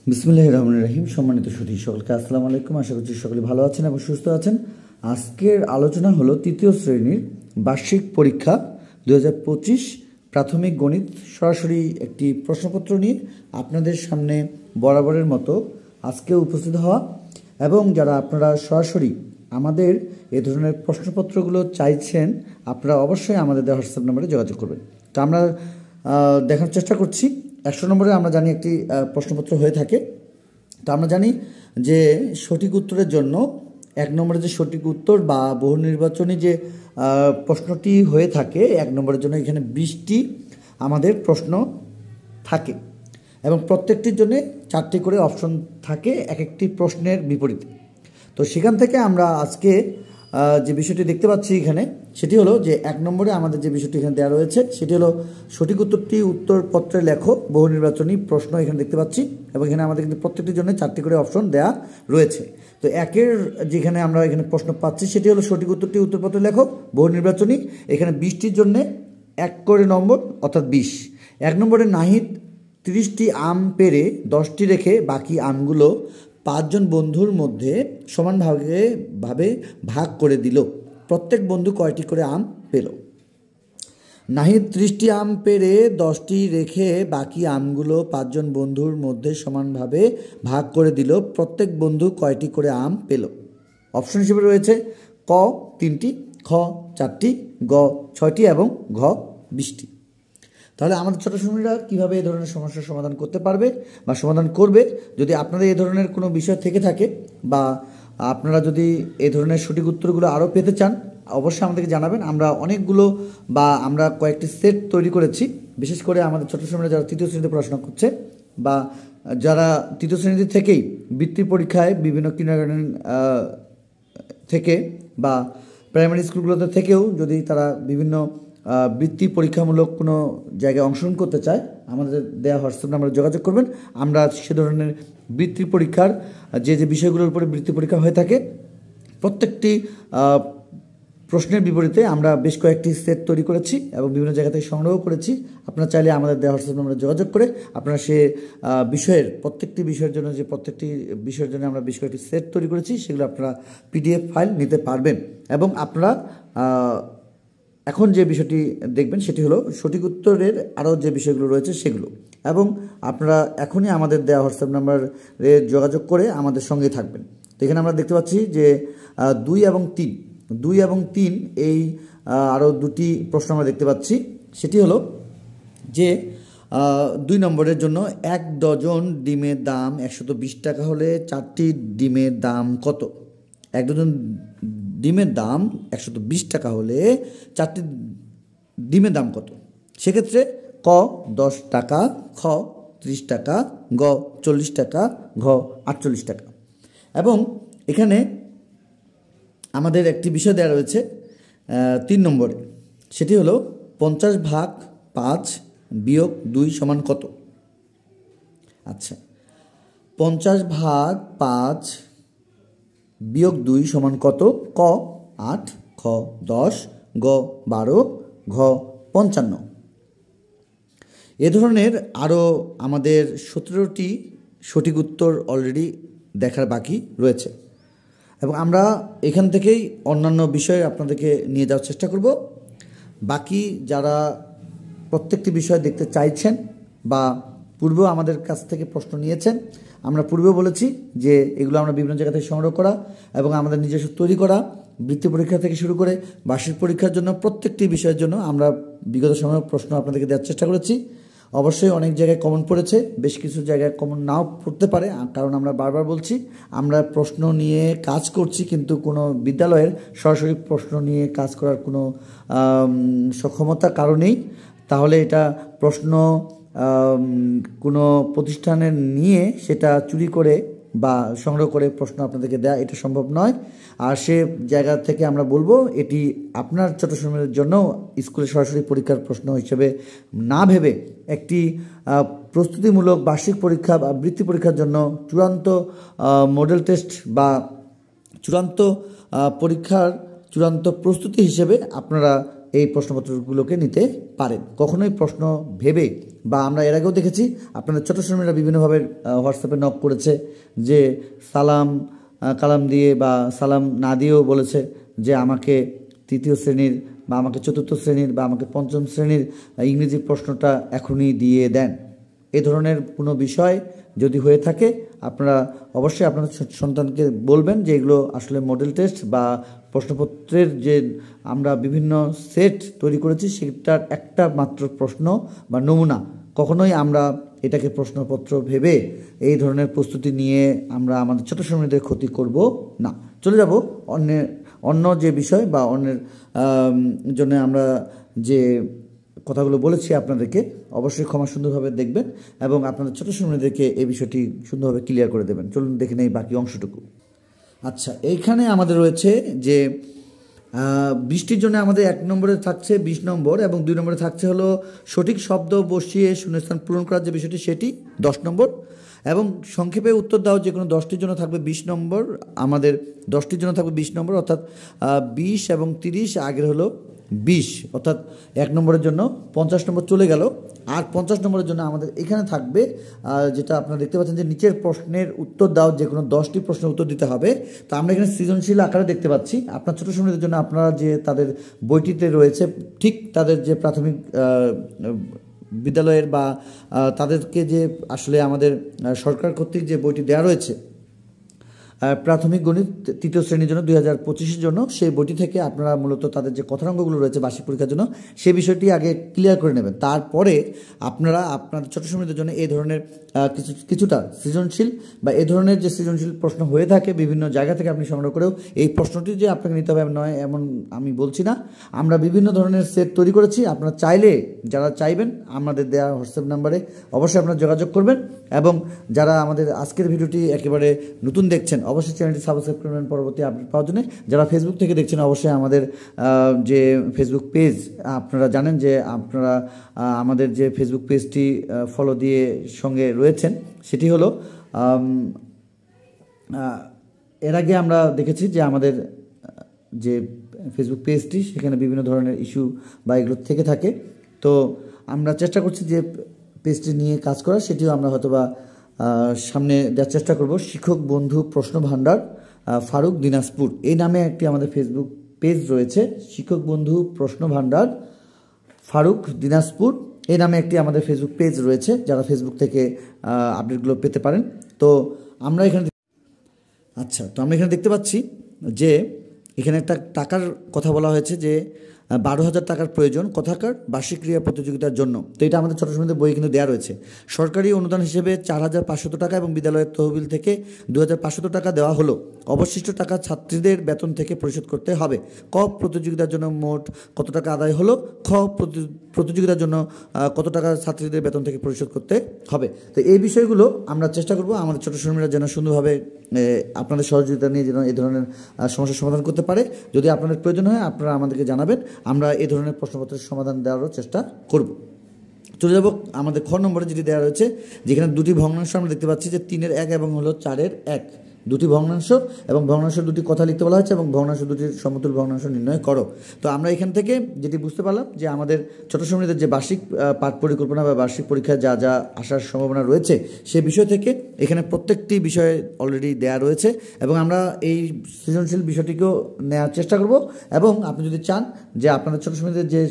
বিসমিল্লাহির রহমানির রহিম। সম্মানিত সুধী সকলকে আসসালামু আলাইকুম। আশা করছি সকলে ভালো আছেন এবং সুস্থ আছেন। আজকের আলোচনা হলো তৃতীয় শ্রেণীর বার্ষিক পরীক্ষা 2025 প্রাথমিক গণিত সরাসরি একটি প্রশ্নপত্র নিয়ে আপনাদের সামনে বরাবরের মতো আজকে উপস্থিত হওয়া। এবং যারা আপনারা সরাসরি আমাদের এ ধরনের প্রশ্নপত্রগুলো চাইছেন, আপনারা অবশ্যই আমাদের দেওয়া হোয়াটসঅ্যাপ নম্বরে যোগাযোগ করবেন। তো আমরা দেখার চেষ্টা করছি। 100 নম্বরে আমরা জানি একটি প্রশ্নপত্র হয়ে থাকে। তো আমরা জানি যে সঠিক উত্তরের জন্য 1 নম্বরে যে সঠিক উত্তর বা বহু নির্বাচনী যে প্রশ্নটি হয়ে থাকে 1 নম্বরের জন্য এখানে 20টি আমাদের প্রশ্ন থাকে এবং প্রত্যেকটির জন্য 4টি করে অপশন থাকে এক একটি প্রশ্নের বিপরীতে। তো সেখান থেকে আমরা আজকে যে বিষয়টি দেখতে পাচ্ছি এখানে, সেটি হলো যে 1 নম্বরে আমাদের যে বিষয়টি এখানে দেওয়া রয়েছে সেটি হলো সঠিক উত্তরটি উত্তরপত্রে লেখো, বহু নির্বাচনী প্রশ্ন এখানে দেখতে পাচ্ছি এবং এখানে আমাদের কিন্তু প্রত্যেকটির জন্য 4টি করে অপশন দেওয়া রয়েছে। তো একের যেখানে আমরা এখানে প্রশ্ন পাচ্ছি সেটি হলো সঠিক উত্তরটি উত্তরপত্রে লেখো, বহু নির্বাচনী। এখানে 20টির জন্য 1 করে নম্বর অর্থাৎ 20। 1 নম্বরে নাহিদ 30টি আম পেড়ে 10টি রেখে বাকি আমগুলো 5 জন বন্ধুর মধ্যে সমানভাবে ভাগ করে দিল। প্রত্যেক বন্ধু কয়টি করে আম পেল? নাহিদ 30টি আম পেড়ে 10টি রেখে বাকি আমগুলো 5 জন বন্ধুর মধ্যে সমানভাবে ভাগ করে দিল। প্রত্যেক বন্ধু কয়টি করে আম পেল? অপশন হিসেবে রয়েছে ক 3টি, খ 4টি, গ 6টি এবং ঘ 20টি। তাহলে আমাদের ছোটো শ্রমিকরা কীভাবে এই ধরনের সমস্যার সমাধান করতে পারবে বা সমাধান করবে? যদি আপনাদের এই ধরনের কোনো বিষয় থেকে থাকে বা আপনারা যদি এই ধরনের সঠিক উত্তরগুলো আরও পেতে চান, অবশ্যই আমাদেরকে জানাবেন। আমরা অনেকগুলো বা আমরা কয়েকটি সেট তৈরি করেছি, বিশেষ করে আমাদের ছোটো শ্রমিকরা যারা তৃতীয় শ্রেণীতে পড়াশোনা করছে বা যারা তৃতীয় শ্রেণীতে থেকেই বৃত্তি পরীক্ষায় বিভিন্ন কিন্ডারগার্টেন থেকে বা প্রাইমারি স্কুলগুলোতে থেকেও যদি তারা বিভিন্ন বৃত্তি পরীক্ষামূলক কোনো জায়গায় অংশগ্রহণ করতে চায়, আমাদের দেওয়া হোয়াটসঅ্যাপ নাম্বারে যোগাযোগ করবেন। আমরা সে ধরনের বৃত্তি পরীক্ষার যে বিষয়গুলোর উপরে বৃত্তি পরীক্ষা হয়ে থাকে প্রত্যেকটি প্রশ্নের বিপরীতে আমরা বেশ কয়েকটি সেট তৈরি করেছি এবং বিভিন্ন জায়গা থেকে সংগ্রহ করেছি। আপনারা চাইলে আমাদের দেওয়া হোয়াটসঅ্যাপ নাম্বারে যোগাযোগ করে আপনারা সে বিষয়ের প্রত্যেকটি বিষয়ের জন্য আমরা বেশ কয়েকটি সেট তৈরি করেছি, সেগুলো আপনারা PDF ফাইল নিতে পারবেন। এবং আপনারা এখন যে বিষয়টি দেখবেন সেটি হলো সঠিক উত্তরের আরও যে বিষয়গুলো রয়েছে সেগুলো। এবং আপনারা এখনই আমাদের দেওয়া হোয়াটসঅ্যাপ নাম্বারে যোগাযোগ করে আমাদের সঙ্গে থাকবেন। তো এখানে আমরা দেখতে পাচ্ছি যে 2 এবং 3 এই আরও 2টি প্রশ্ন আমরা দেখতে পাচ্ছি। সেটি হলো যে 2 নম্বরের জন্য 1 ডজন ডিমের দাম 120 টাকা হলে 4টি ডিমের দাম কত? 1 ডজন ডিমের দাম 120 টাকা হলে 4টি ডিমের দাম কত? সেক্ষেত্রে ক 10 টাকা, খ 30 টাকা, গ 40 টাকা, ঘ 48 টাকা। এবং এখানে আমাদের একটি বিষয় দেওয়া রয়েছে 3 নম্বরে, সেটি হলো 50 ভাগ 5 বিয়োগ 2 সমান কত? আচ্ছা, 50 ভাগ 5 বিয়োগ 2 সমান কত? ক 8, খ 10, গ 12, ঘ 55। এ ধরনের আরও আমাদের 17টি সঠিক উত্তর অলরেডি দেখার বাকি রয়েছে এবং আমরা এখান থেকেই অন্যান্য বিষয় আপনাদেরকে নিয়ে যাওয়ার চেষ্টা করব। বাকি যারা প্রত্যেকটি বিষয় দেখতে চাইছেন বা পূর্বেও আমাদের কাছ থেকে প্রশ্ন নিয়েছেন, আমরা পূর্বেও বলেছি যে এগুলো আমরা বিভিন্ন জায়গা থেকে সংগ্রহ করা এবং আমাদের নিজস্ব তৈরি করা বৃত্তি পরীক্ষা থেকে শুরু করে বার্ষিক পরীক্ষার জন্য প্রত্যেকটি বিষয়ের জন্য আমরা বিগত সময় প্রশ্ন আপনাদেরকে দেওয়ার চেষ্টা করেছি। অবশ্যই অনেক জায়গায় কমন পড়েছে, বেশ কিছু জায়গায় কমন নাও পড়তে পারে, কারণ আমরা বারবার বলছি আমরা প্রশ্ন নিয়ে কাজ করছি, কিন্তু কোনো বিদ্যালয়ের সরাসরি প্রশ্ন নিয়ে কাজ করার কোনো সক্ষমতা কারণেই। তাহলে এটা প্রশ্ন কোনো প্রতিষ্ঠানের নিয়ে সেটা চুরি করে বা সংগ্রহ করে প্রশ্ন আপনাদেরকে দেয়া এটা সম্ভব নয়। আর সে জায়গা থেকে আমরা বলবো এটি আপনার ছোট সময়ের জন্য স্কুলে সরাসরি পরীক্ষার প্রশ্ন হিসেবে না ভেবে একটি প্রস্তুতিমূলক বার্ষিক পরীক্ষা বা বৃত্তি পরীক্ষার জন্য চূড়ান্ত মডেল টেস্ট বা চূড়ান্ত পরীক্ষার চূড়ান্ত প্রস্তুতি হিসেবে আপনারা এই প্রশ্নপত্রগুলোকে নিতে পারেন। কখনোই প্রশ্ন ভেবে, বা আমরা এর আগেও দেখেছি আপনাদের ছোট শ্রেণীরা বিভিন্নভাবে হোয়াটসঅ্যাপে নক করেছে যে সালাম কালাম দিয়ে বা সালাম না দিয়েও বলেছে যে আমাকে তৃতীয় শ্রেণীর বা আমাকে চতুর্থ শ্রেণীর বা আমাকে পঞ্চম শ্রেণীর ইংরেজি প্রশ্নটা এখনই দিয়ে দেন। এই ধরনের কোনো বিষয় যদি হয়ে থাকে আপনারা অবশ্যই আপনাদের সন্তানকে বলবেন যে এগুলো আসলে মডেল টেস্ট বা প্রশ্নপত্রের যে আমরা বিভিন্ন সেট তৈরি করেছি সেটার একটা মাত্র প্রশ্ন বা নমুনা। কখনোই আমরা এটাকে প্রশ্নপত্র ভেবে এই ধরনের প্রস্তুতি নিয়ে আমরা আমাদের ছোট শ্রেণীদের ক্ষতি করব না। চলে যাব অন্য যে বিষয় বা অন্যের জন্য আমরা যে কথাগুলো বলেছি আপনাদেরকে অবশ্যই ক্ষমা সুন্দরভাবে দেখবেন এবং আপনাদের ছোট শ্রেণীদেরকে এই বিষয়টি সুন্দরভাবে ক্লিয়ার করে দেবেন। চলুন দেখে নেই বাকি অংশটুকু। আচ্ছা, এইখানে আমাদের রয়েছে যে বৃষ্টির জন্য আমাদের 1 নম্বরে থাকছে 20 নম্বর এবং 2 নম্বরে থাকছে হলো সঠিক শব্দ বসিয়ে শূন্যস্থান পূরণ করার যে বিষয়টি সেটি 10 নম্বর এবং সংক্ষেপে উত্তর দাও যে কোনো 10টির জন্য থাকবে 20 নম্বর। আমাদের 10টির জন্য থাকবে 20 নম্বর, অর্থাৎ 20 এবং 30 আগের হলো 20, অর্থাৎ 1 নম্বরের জন্য 50 নম্বর চলে গেল। আর 50 নম্বরের জন্য আমাদের এখানে থাকবে যেটা আপনারা দেখতে পাচ্ছেন যে নিচের প্রশ্নের উত্তর দাও, যে কোনো 10টি প্রশ্নের উত্তর দিতে হবে। তো আমরা এখানে সৃজনশীল আকারে দেখতে পাচ্ছি আপনার ছোটো শ্রেণীদের জন্য আপনারা যে তাদের বইটিতে রয়েছে ঠিক তাদের যে প্রাথমিক বিদ্যালয়ের বা তাদেরকে যে আসলে আমাদের সরকার কর্তৃক যে বইটি দেওয়া রয়েছে প্রাথমিক গণিত তৃতীয় শ্রেণীর জন্য 2025-এর জন্য, সেই বইটি থেকে আপনারা মূলত তাদের যে কথাঙ্কগুলো রয়েছে বার্ষিক পরীক্ষার জন্য সেই বিষয়টি আগে ক্লিয়ার করে নেবেন। তারপরে আপনারা আপনাদের ছোটো শ্রেণীদের জন্য এই ধরনের কিছুটা সৃজনশীল বা এই ধরনের যে সৃজনশীল প্রশ্ন হয়ে থাকে বিভিন্ন জায়গা থেকে আপনি সংগ্রহ করেও এই প্রশ্নটি যে আপনাকে নিতে হবে নয় এমন আমি বলছি না। আমরা বিভিন্ন ধরনের সেট তৈরি করেছি। আপনারা চাইলে যারা চাইবেন আমাদের দেওয়া হোয়াটসঅ্যাপ নাম্বারে অবশ্যই আপনারা যোগাযোগ করবেন এবং যারা আমাদের আজকের ভিডিওটি একেবারে নতুন দেখছেন অবশ্যই চ্যানেলটি সাবস্ক্রাইব করবেন পরবর্তী আপডেট পাওয়ার জন্য। যারা ফেসবুক থেকে দেখছেন অবশ্যই আমাদের যে ফেসবুক পেজ আপনারা জানেন যে আপনারা আমাদের যে ফেসবুক পেজটি ফলো দিয়ে সঙ্গে রয়েছেন সেটি হলো এর আগে আমরা দেখেছি যে আমাদের যে ফেসবুক পেজটি সেখানে বিভিন্ন ধরনের ইস্যু বা এগুলো থেকে থাকে। তো আমরা চেষ্টা করছি যে পেজটি নিয়ে কাজ করা, সেটিও আমরা হয়তোবা সামনে দেওয়ার চেষ্টা করব। শিক্ষক বন্ধু প্রশ্ন ভাণ্ডার ফারুক দিনাজপুর এই নামে একটি আমাদের ফেসবুক পেজ রয়েছে। শিক্ষক বন্ধু প্রশ্ন ভাণ্ডার ফারুক দিনাজপুর এই নামে একটি আমাদের ফেসবুক পেজ রয়েছে, যারা ফেসবুক থেকে আপডেটগুলো পেতে পারেন। তো আমরা এখানে দেখতে পাচ্ছি যে এখানে একটা টাকার কথা বলা হয়েছে যে 12,000 টাকার প্রয়োজন কথাকার বার্ষিক ক্রীড়া প্রতিযোগিতার জন্য। তো এটা আমাদের ছোটো শ্রেণীদের বই কিন্তু দেওয়া রয়েছে। সরকারি অনুদান হিসেবে 4,500 টাকা এবং বিদ্যালয়ের তহবিল থেকে 2,500 টাকা দেওয়া হলো। অবশিষ্ট টাকা ছাত্রীদের বেতন থেকে পরিশোধ করতে হবে। ক প্রতিযোগিতার জন্য মোট কত টাকা আদায় হলো। খ প্রতিযোগিতার জন্য কত টাকা ছাত্রীদের বেতন থেকে পরিশোধ করতে হবে। তো এই বিষয়গুলো আমরা চেষ্টা করব আমাদের ছোটো শ্রেণীরা যেন সুন্দরভাবে আপনাদের সহযোগিতা নিয়ে যেন এই ধরনের সমস্যার সমাধান করতে পারে। যদি আপনাদের প্রয়োজন হয় আপনারা আমাদেরকে জানাবেন, আমরা এই ধরনের প্রশ্নপত্রের সমাধান দেওয়ারও চেষ্টা করব। চলে যাব আমাদের খ নম্বরে যেটি দেওয়া রয়েছে, যেখানে দুটি ভগ্নাংশ আমরা দেখতে পাচ্ছি যে 3-এর 1 এবং হলো 4-এর 1, দুটি ভগ্নাংশ এবং ভগ্নাংশ দুটি কথা লিখতে বলা হয়েছে এবং ভগ্নাংশ দুটির সমতুল ভগ্নাংশ নির্ণয় করো। তো আমরা এখান থেকে যেটি বুঝতে পারলাম যে আমাদের ছোট শ্রেণীদের যে বার্ষিক পাঠ পরিকল্পনা বা বার্ষিক পরীক্ষায় যা যা আসার সম্ভাবনা রয়েছে সেই বিষয় থেকে এখানে প্রত্যেকটি বিষয়ে অলরেডি দেয়া রয়েছে এবং আমরা এই সৃজনশীল বিষয়টিকেও নেওয়ার চেষ্টা করব। এবং আপনি যদি চান যে আপনাদের ছোট শ্রেণীদের যে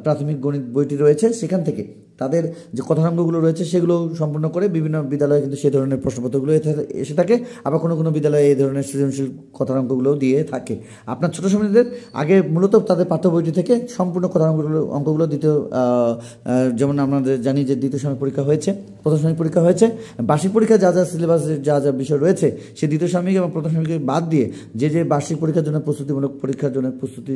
প্রাথমিক গণিত বইটি রয়েছে সেখান থেকে তাদের যে কথাঙ্কগুলো রয়েছে সেগুলো সম্পূর্ণ করে বিভিন্ন বিদ্যালয়ে কিন্তু সেই ধরনের প্রশ্নপত্রগুলো এসে থাকে, আবার কোনো কোনো বিদ্যালয়ে এই ধরনের সৃজনশীল কথাঙ্কগুলোও দিয়ে থাকে। আপনার ছোটো শ্রেণীদের আগে মূলত তাদের পাঠ্য বইটি থেকে সম্পূর্ণ অঙ্কগুলো দ্বিতীয় যেমন আমাদের জানি যে দ্বিতীয় সাময়িক পরীক্ষা হয়েছে, প্রথম সাময়িক পরীক্ষা হয়েছে, বার্ষিক পরীক্ষা যা যা সিলেবাসের যা যা বিষয় রয়েছে সেই দ্বিতীয় সাময়িক এবং প্রথম সাময়িক বাদ দিয়ে যে বার্ষিক পরীক্ষার জন্য প্রস্তুতিমূলক পরীক্ষার জন্য প্রস্তুতি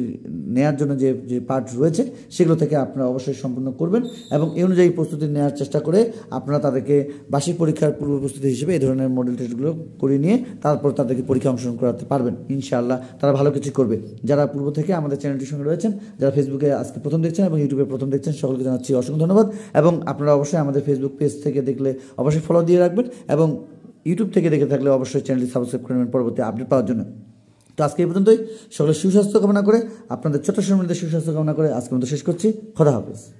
নেওয়ার জন্য যে পাঠ রয়েছে সেগুলো থেকে আপনারা অবশ্যই সম্পূর্ণ করবেন এবং এই অনুযায়ী প্রস্তুতি নেওয়ার চেষ্টা করে আপনারা তাদেরকে বার্ষিক পরীক্ষার পূর্ব প্রস্তুতি হিসেবে এই ধরনের মডেল টেস্টগুলো করে নিয়ে তারপর তাদেরকে পরীক্ষা অংশগ্রহণ করাতে পারবেন। ইনশাআল্লাহ তারা ভালো কিছু করবে। যারা পূর্ব থেকে আমাদের চ্যানেলটির সঙ্গে রয়েছেন, যারা ফেসবুকে আজকে প্রথম দেখছেন এবং ইউটিউবে প্রথম দেখছেন, সকলকে জানাচ্ছি অসংখ্য ধন্যবাদ। এবং আপনারা অবশ্যই আমাদের ফেসবুক পেজ থেকে দেখলে অবশ্যই ফলো দিয়ে রাখবেন এবং ইউটিউব থেকে দেখে থাকলে অবশ্যই চ্যানেলটি সাবস্ক্রাইব করে নেবেন পরবর্তী আপডেট পাওয়ার জন্য। তো আজকে এই পর্যন্তই। সকলের সুস্বাস্থ্য কামনা করে, আপনাদের ছোট সম্বন্ধে সুস্বাস্থ্য কামনা করে আজকের মতো শেষ করছি। খোদা হাফেজ।